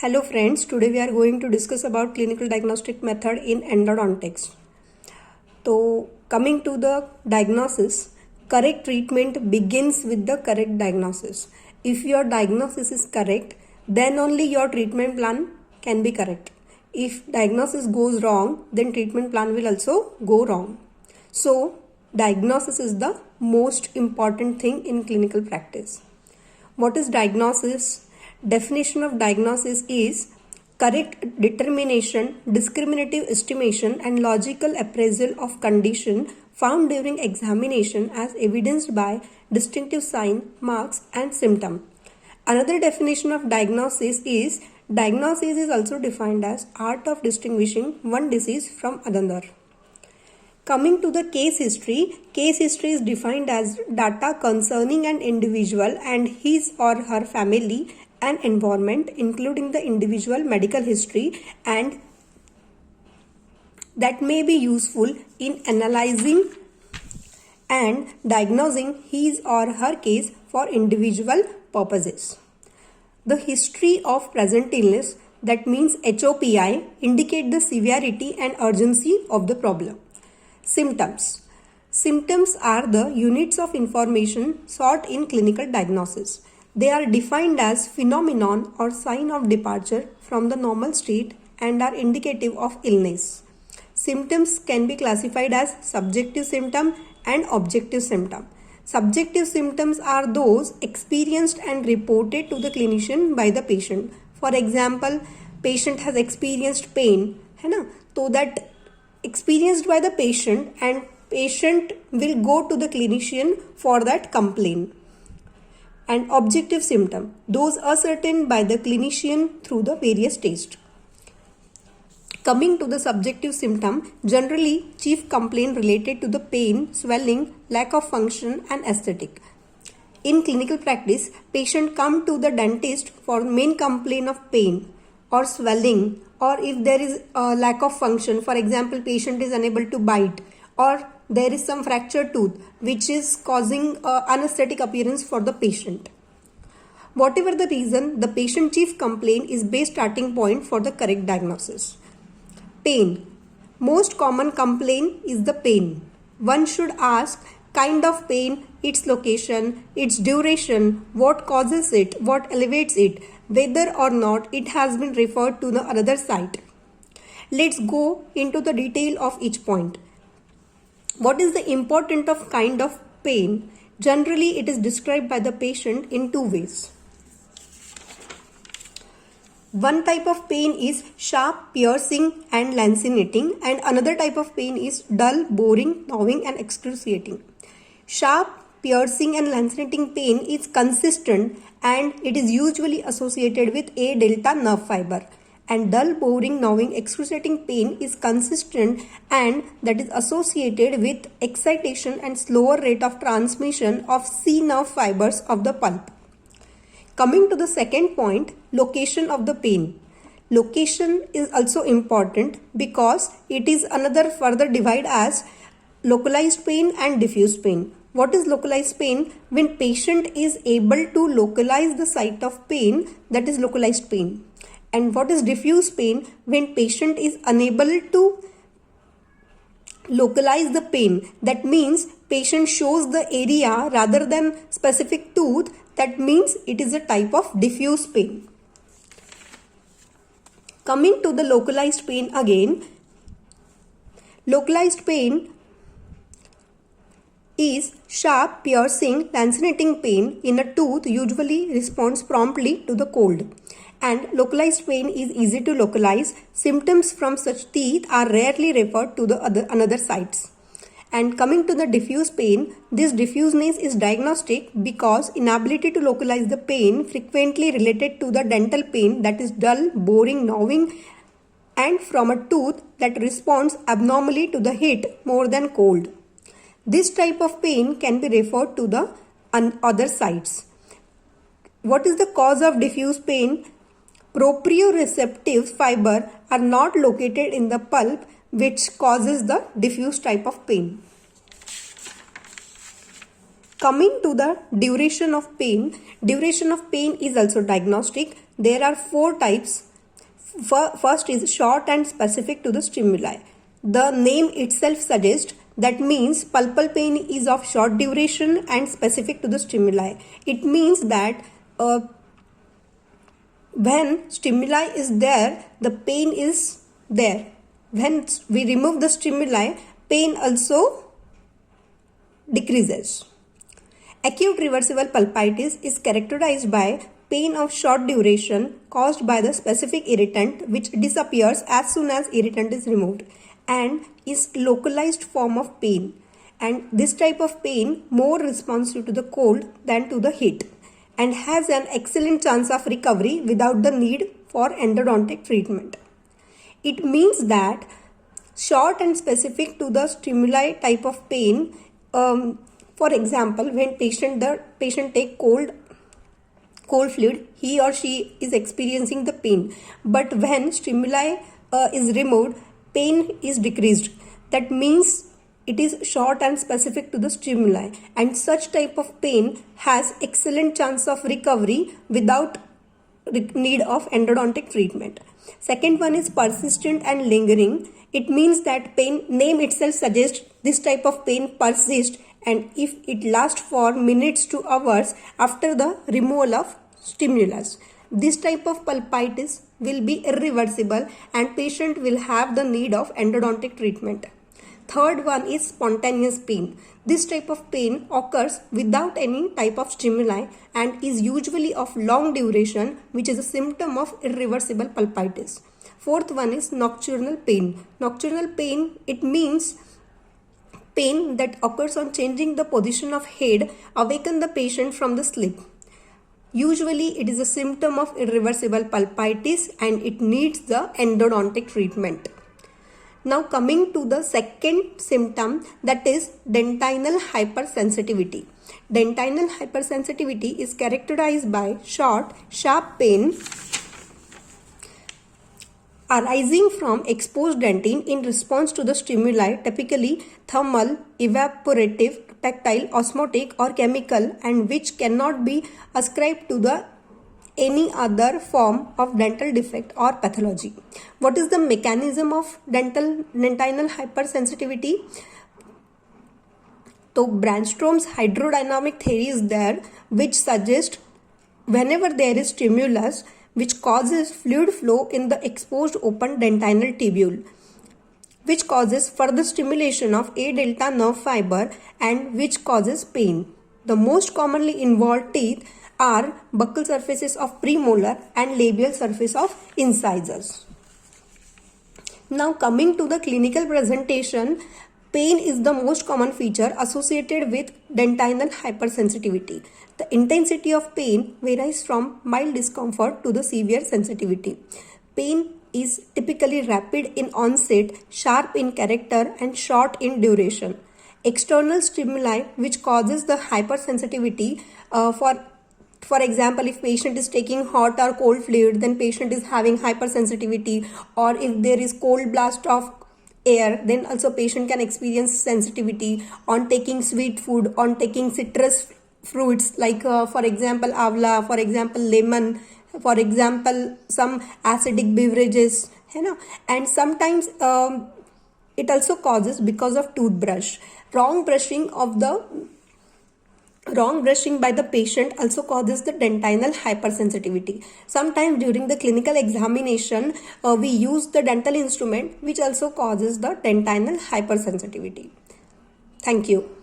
Hello friends, today we are going to discuss about clinical diagnostic method in endodontics. So coming to the diagnosis, correct treatment begins with the correct diagnosis. If your diagnosis is correct, then only your treatment plan can be correct. If diagnosis goes wrong, then treatment plan will also go wrong. So diagnosis is the most important thing in clinical practice. What is diagnosis? Definition of diagnosis is correct determination, discriminative estimation and logical appraisal of condition found during examination as evidenced by distinctive sign, marks and symptom. Another definition of diagnosis is also defined as art of distinguishing one disease from another. Coming to the case history is defined as data concerning an individual and his or her family and environment, including the individual medical history, and that may be useful in analyzing and diagnosing his or her case for individual purposes. The history of present illness, that means HOPI, indicate the severity and urgency of the problem. Symptoms are the units of information sought in clinical diagnosis. They are defined as phenomenon or sign of departure from the normal state and are indicative of illness. Symptoms can be classified as subjective symptom and objective symptom. Subjective symptoms are those experienced and reported to the clinician by the patient. For example, patient has experienced pain, so that experienced by the patient, and patient will go to the clinician for that complaint. And objective symptom, those ascertained by the clinician through the various tests. Coming to the subjective symptom, generally chief complaint related to the pain, swelling, lack of function and aesthetic. In clinical practice, patient come to the dentist for main complaint of pain or swelling, or if there is a lack of function, for example patient is unable to bite, or there is some fractured tooth which is causing anesthetic appearance for the patient. Whatever the reason, the patient chief complaint is best starting point for the correct diagnosis. Pain. Most common complaint is the pain. One should ask kind of pain, its location, its duration, what causes it, what elevates it, whether or not it has been referred to the another site. Let's go into the detail of each point. What is the importance of kind of pain? Generally, it is described by the patient in two ways. One type of pain is sharp, piercing and lancinating, and another type of pain is dull, boring, gnawing and excruciating. Sharp, piercing and lancinating pain is consistent and it is usually associated with A delta nerve fiber. And dull, boring, gnawing, excruciating pain is consistent and that is associated with excitation and slower rate of transmission of C nerve fibers of the pulp. Coming to the second point, location of the pain. Location is also important because it is another further divide as localized pain and diffuse pain. What is localized pain? When patient is able to localize the site of pain, that is localized pain. And what is diffuse pain? When patient is unable to localize the pain. That means patient shows the area rather than specific tooth. That means it is a type of diffuse pain. Coming to the localized pain again. Localized pain is sharp, piercing, lancinating pain in a tooth usually responds promptly to the cold. And localized pain is easy to localize. Symptoms from such teeth are rarely referred to the another sites. And coming to the diffuse pain, this diffuseness is diagnostic because inability to localize the pain frequently related to the dental pain, that is dull, boring, gnawing, and from a tooth that responds abnormally to the heat more than cold. This type of pain can be referred to the other sites. What is the cause of diffuse pain? Proprioceptive fiber are not located in the pulp, which causes the diffuse type of pain. Coming to the duration of pain is also diagnostic. There are four types First is short and specific to the stimuli. The name itself suggests that means pulpal pain is of short duration and specific to the stimuli. It means that when stimuli is there, the pain is there. When we remove the stimuli, pain also decreases. Acute reversible pulpitis is characterized by pain of short duration caused by the specific irritant which disappears as soon as irritant is removed and is localized form of pain, and this type of pain more responsive to the cold than to the heat and has an excellent chance of recovery without the need for endodontic treatment. It means that short and specific to the stimuli type of pain, for example, when the patient take cold fluid, he or she is experiencing the pain, but when stimuli is removed, pain is decreased. That means it is short and specific to the stimuli, and such type of pain has excellent chance of recovery without need of endodontic treatment. Second one is persistent and lingering. It means that pain name itself suggests this type of pain persists, and if it lasts for minutes to hours after the removal of stimulus, this type of pulpitis will be irreversible and patient will have the need of endodontic treatment. Third one is spontaneous pain. This type of pain occurs without any type of stimuli and is usually of long duration, which is a symptom of irreversible pulpitis. Fourth one is nocturnal pain. Nocturnal pain, it means pain that occurs on changing the position of head awaken the patient from the sleep. Usually it is a symptom of irreversible pulpitis and it needs the endodontic treatment. Now coming to the second symptom, that is dentinal hypersensitivity. Dentinal hypersensitivity is characterized by short, sharp pain arising from exposed dentin in response to the stimuli, typically thermal, evaporative, tactile, osmotic or chemical, and which cannot be ascribed to the any other form of dental defect or pathology. What is the mechanism of dentinal hypersensitivity? So Brandstrom's hydrodynamic theory is there, which suggests whenever there is stimulus which causes fluid flow in the exposed open dentinal tubule, which causes further stimulation of A delta nerve fiber and which causes pain. The most commonly involved teeth are buccal surfaces of premolar and labial surface of incisors. Now coming to the clinical presentation, pain is the most common feature associated with dentinal hypersensitivity. The intensity of pain varies from mild discomfort to the severe sensitivity. Pain is typically rapid in onset, sharp in character and short in duration. External stimuli which causes the hypersensitivity, for example, if patient is taking hot or cold fluid, then patient is having hypersensitivity, or if there is cold blast of air, then also patient can experience sensitivity on taking sweet food, on taking citrus fruits like for example avla, for example lemon, for example some acidic beverages, and sometimes it also causes because of toothbrush. Wrong brushing by the patient also causes the dentinal hypersensitivity. Sometimes during the clinical examination, we use the dental instrument which also causes the dentinal hypersensitivity. Thank you.